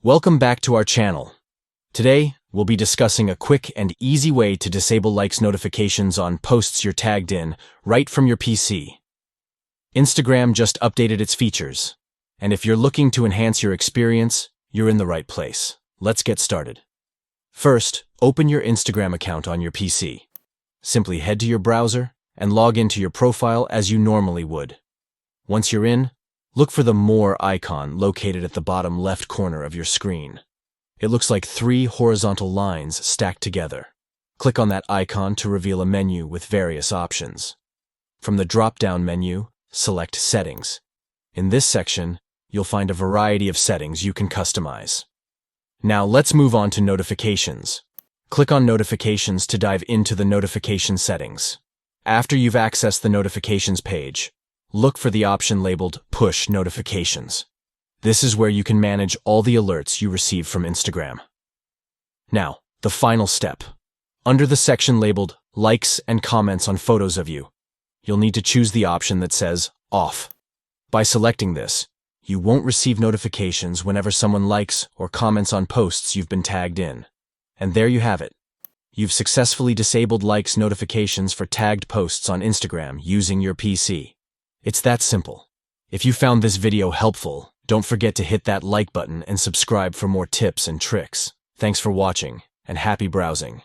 Welcome back to our channel. Today, we'll be discussing a quick and easy way to disable likes notifications on posts you're tagged in right from your PC. Instagram just updated its features, and if you're looking to enhance your experience, you're in the right place. Let's get started. First, open your Instagram account on your PC. Simply head to your browser and log into your profile as you normally would. Once you're in, look for the More icon located at the bottom left corner of your screen. It looks like 3 horizontal lines stacked together. Click on that icon to reveal a menu with various options. From the drop-down menu, select Settings. In this section, you'll find a variety of settings you can customize. Now let's move on to Notifications. Click on Notifications to dive into the notification settings. After you've accessed the Notifications page, look for the option labeled Push Notifications. This is where you can manage all the alerts you receive from Instagram. Now, the final step. Under the section labeled Likes and Comments on Photos of You, you'll need to choose the option that says Off. By selecting this, you won't receive notifications whenever someone likes or comments on posts you've been tagged in. And there you have it. You've successfully disabled likes notifications for tagged posts on Instagram using your PC. It's that simple. If you found this video helpful, don't forget to hit that like button and subscribe for more tips and tricks. Thanks for watching, and happy browsing.